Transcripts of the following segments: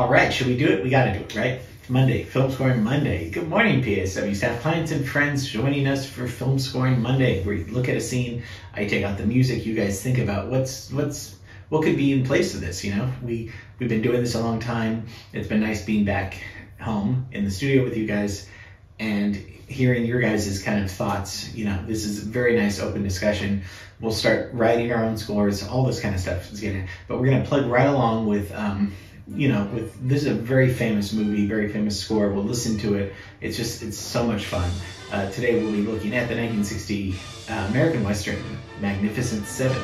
All right, should we do it? We got to do it, right? Monday, Film Scoring Monday. Good morning, PSW staff, clients, and friends joining us for Film Scoring Monday, where you look at a scene, I take out the music, you guys think about what could be in place of this. You know, we've been doing this a long time. It's been nice being back home in the studio with you guys and hearing your guys' kind of thoughts. You know, this is a very nice open discussion. We'll start writing our own scores, all this kind of stuff but we're gonna plug right along with this is a very famous movie, very famous score. We'll listen to it. It's so much fun. Today we'll be looking at the 1960 American Western, Magnificent Seven.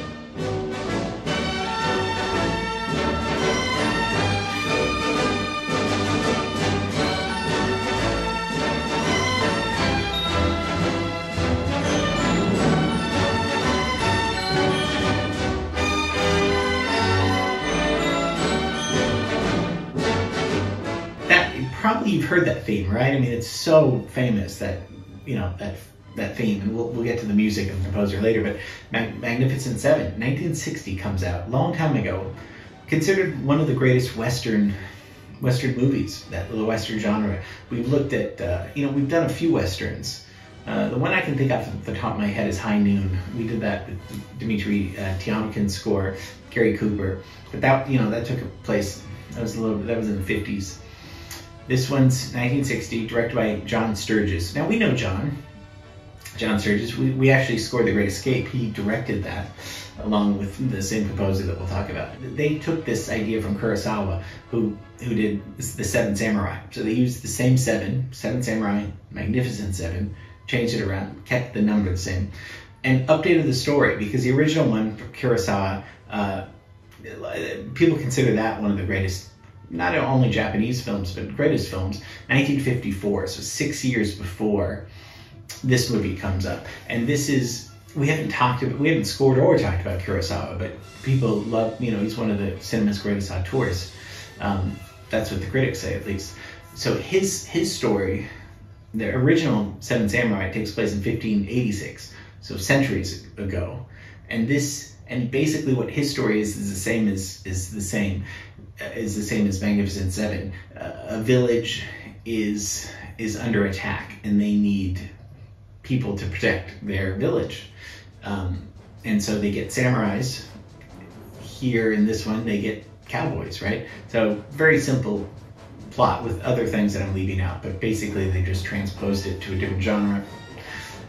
Probably you've heard that theme, right? I mean, it's so famous that, you know, that theme, and we'll get to the music and the composer later, but Magnificent Seven, 1960 comes out, long time ago, considered one of the greatest Western movies, that little Western genre. We've looked at, we've done a few Westerns. The one I can think of the top of my head is High Noon. We did that with Dmitri Tiomkin's score, Gary Cooper, but that took place, that was in the 50s. This one's 1960, directed by John Sturges. Now we know John Sturges. We actually scored The Great Escape. He directed that along with the same composer that we'll talk about. They took this idea from Kurosawa, who did The Seven Samurai. So they used the same Seven Samurai, Magnificent Seven, changed it around, kept the number the same, and updated the story, because the original one, Kurosawa, people consider that one of the greatest, not only Japanese films, but greatest films, 1954, so 6 years before this movie comes up. And this is, we haven't scored or talked about Kurosawa, but people love, he's one of the cinema's greatest auteurs. That's what the critics say, at least. So his story, the original Seven Samurai, takes place in 1586, so centuries ago. And basically what his story is the same as Magnificent Seven. A village is under attack, and they need people to protect their village. And so they get samurais. Here in this one, they get cowboys, right? So very simple plot with other things that I'm leaving out, but basically they just transposed it to a different genre.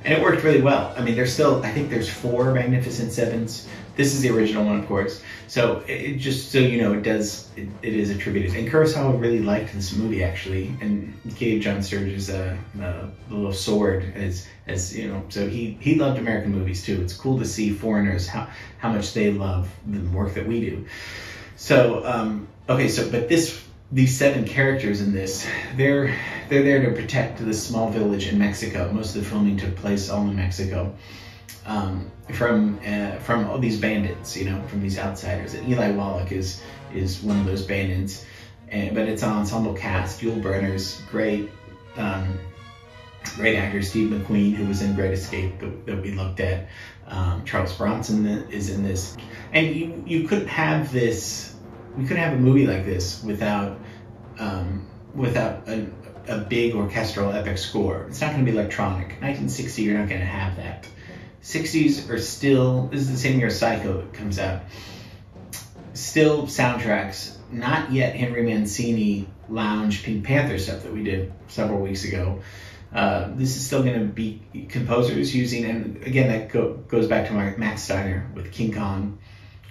And it worked really well. I mean, I think there's 4 Magnificent Sevens. This is the original one, of course. So just so you know, it is attributed. And Kurosawa really liked this movie, actually, and gave John Sturges a little sword as you know. So he loved American movies too. It's cool to see foreigners how much they love the work that we do. So but these 7 characters in this, they're there to protect this small village in Mexico. Most of the filming took place all in Mexico, from all these bandits, from these outsiders. And Eli Wallach is one of those bandits, but it's an ensemble cast. Yul Brynner's great actor. Steve McQueen, who was in Great Escape that we looked at. Charles Bronson is in this, and you couldn't have this. We couldn't have a movie like this without a big orchestral epic score. It's not going to be electronic. 1960, you're not going to have that. 60s are still, this is the same year Psycho comes out. Still soundtracks, not yet Henry Mancini lounge Pink Panther stuff that we did several weeks ago. This is still going to be composers using, and again, that goes back to Max Steiner with King Kong,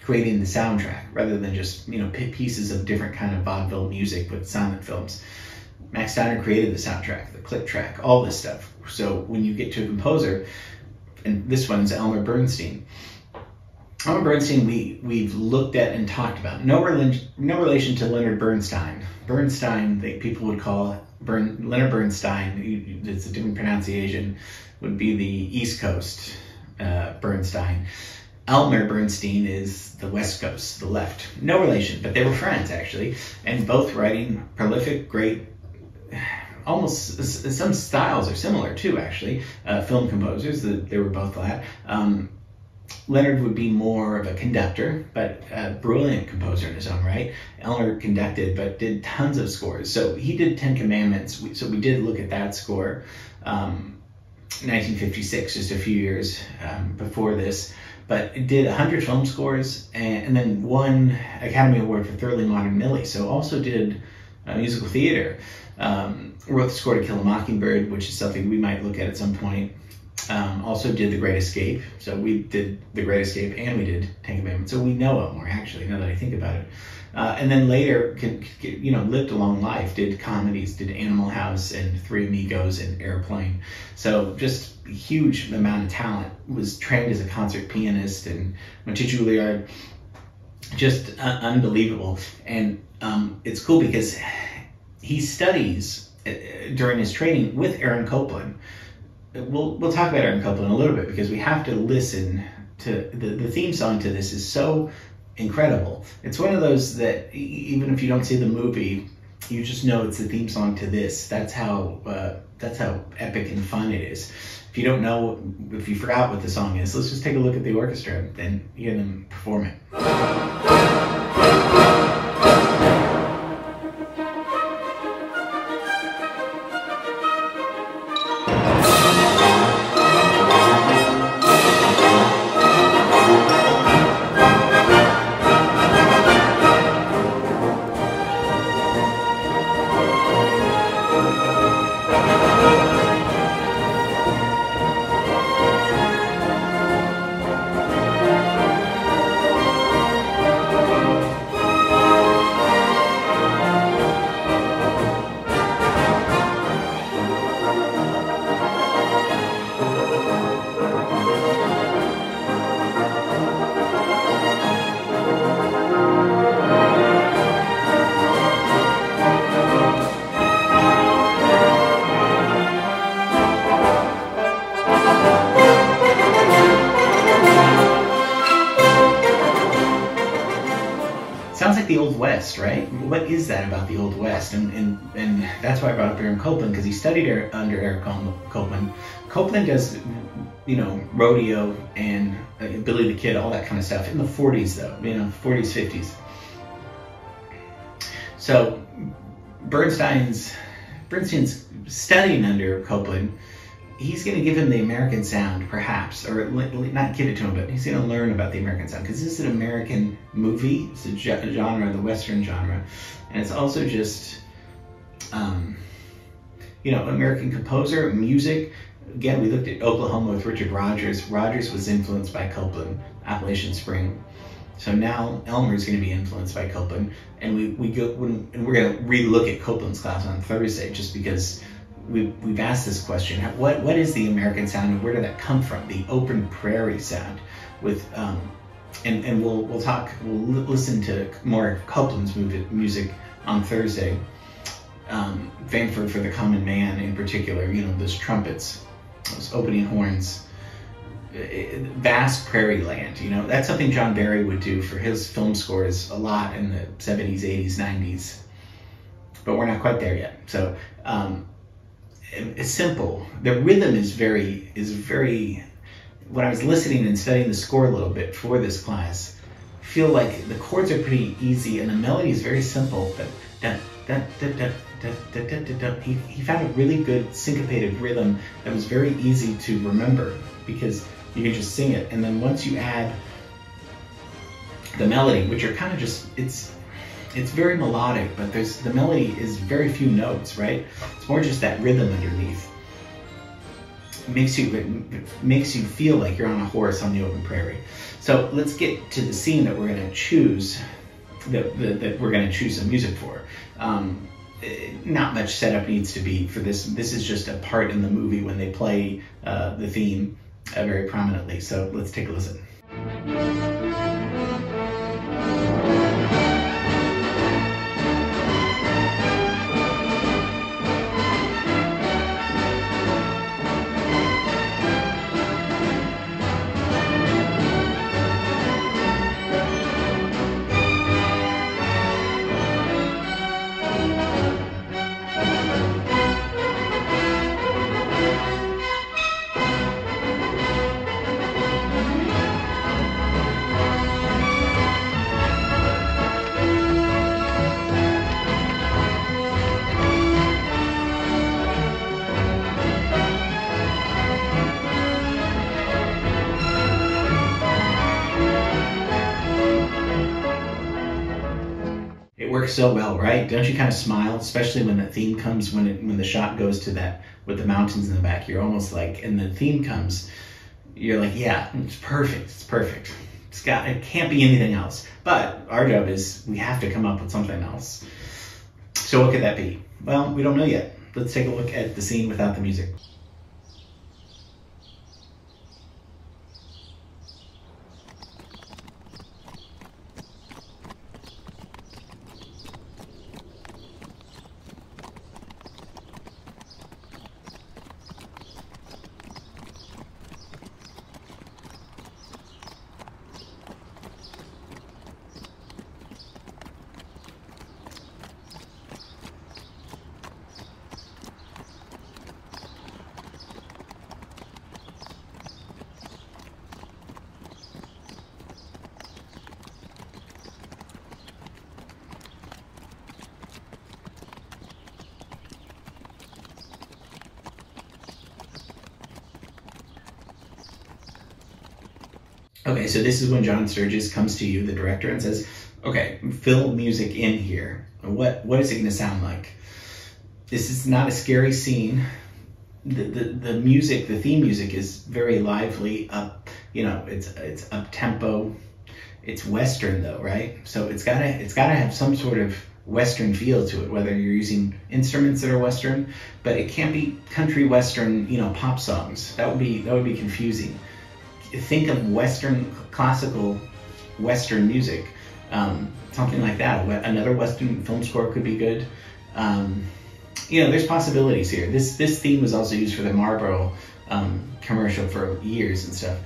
creating the soundtrack rather than just pieces of different kind of vaudeville music with silent films. Max Steiner created the soundtrack, the click track, all this stuff. So when you get to a composer, and this one's Elmer Bernstein. Elmer Bernstein, we've looked at and talked about. No relation to Leonard Bernstein. Bernstein, people would call Leonard Bernstein. It's a different pronunciation. Would be the East Coast Bernstein. Elmer Bernstein is the West Coast, the left. No relation, but they were friends, actually, and both writing prolific, great, almost some styles are similar too, actually. Film composers, they were both that. Leonard would be more of a conductor, but a brilliant composer in his own right. Elmer conducted, but did tons of scores. So he did Ten Commandments. So we did look at that score, 1956, just a few years before this. But it did 100 film scores and then won Academy Award for Thoroughly Modern Millie. So also did musical theater. Wrote the score to Kill a Mockingbird, which is something we might look at some point. Also did The Great Escape. So we did The Great Escape and we did Ten Commandments. So we know Elmore, actually, now that I think about it. And then later, lived a long life, did comedies, did Animal House and Three Amigos and Airplane. So just a huge amount of talent. Was trained as a concert pianist and went to Juilliard. Just unbelievable. And it's cool because he studies during his training with Aaron Copland. We'll talk about Aaron Copland a little bit because we have to listen to the theme song to this is so incredible. It's one of those that even if you don't see the movie, you just know it's the theme song to this. That's how epic and fun it is. If you don't know, if you forgot what the song is, let's just take a look at the orchestra and hear them perform it. The Old West, right? What is that about the Old West? And that's why I brought up Aaron Copland, because he studied under Aaron Copland. Copland does, rodeo and Billy the Kid, all that kind of stuff in the 40s, though, 40s, 50s. So Bernstein's studying under Copland. He's going to give him the American sound, perhaps, or not give it to him, but he's going to learn about the American sound, because this is an American movie. It's a genre, the Western genre, and it's also just, American composer, music. Again, we looked at Oklahoma with Richard Rodgers. Rodgers was influenced by Copland, Appalachian Spring. So now Elmer is going to be influenced by Copland, and we're going to relook at Copland's class on Thursday, just because we've asked this question: what is the American sound, and where did that come from? The open prairie sound, with and we'll listen to more of Copland's music on Thursday. Vanford for the Common Man in particular, those trumpets, those opening horns, vast prairie land. That's something John Barry would do for his film scores a lot in the 70s, 80s, 90s. But we're not quite there yet. So it's simple. The rhythm is very. When I was listening and studying the score a little bit for this class, I feel like the chords are pretty easy and the melody is very simple. But he found a really good syncopated rhythm that was very easy to remember, because you can just sing it, and then once you add the melody, which are kind of just it's very melodic, but the melody is very few notes, right? It's more just that rhythm underneath. It makes you feel like you're on a horse on the open prairie. So let's get to the scene that we're going to choose, that we're going to choose some music for. Not much setup needs to be for this. This is just a part in the movie when they play the theme very prominently. So let's take a listen. works so well, right? Don't you kind of smile, especially when the theme comes, when the shot goes to that with the mountains in the back? You're almost like, and the theme comes, you're like, yeah, it's perfect. It's perfect. It can't be anything else. But our job is we have to come up with something else. So what could that be? Well, we don't know yet. Let's take a look at the scene without the music. Okay, so this is when John Sturges comes to you, the director, and says, okay, fill music in here. What is it going to sound like? This is not a scary scene. The music, the theme music is very lively, it's up tempo. It's Western though, right? So it's gotta have some sort of Western feel to it, whether you're using instruments that are Western, but it can't be country Western, pop songs. That would be confusing. Think of Western, classical Western music, something like that. Another Western film score could be good. There's possibilities here. This theme was also used for the Marlboro commercial for years and stuff.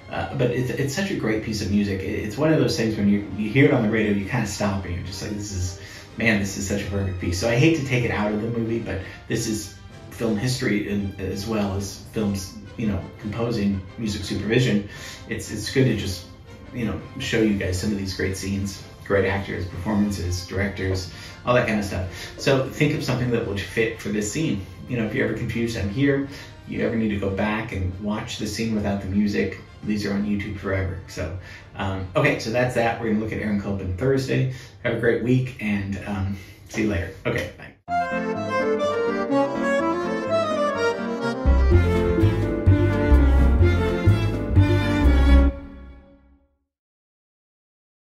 But it's such a great piece of music. It's one of those things when you hear it on the radio, you kind of stop and you're just like, this is such a perfect piece. So I hate to take it out of the movie, but this is film history as well as films, composing, music supervision. It's good to just, show you guys some of these great scenes, great actors, performances, directors, all that kind of stuff. So think of something that would fit for this scene. If you're ever confused, I'm here. You ever need to go back and watch the scene without the music, these are on YouTube forever. So, okay, so that's that. We're gonna look at Aaron Culpin Thursday. Have a great week and see you later. Okay, bye.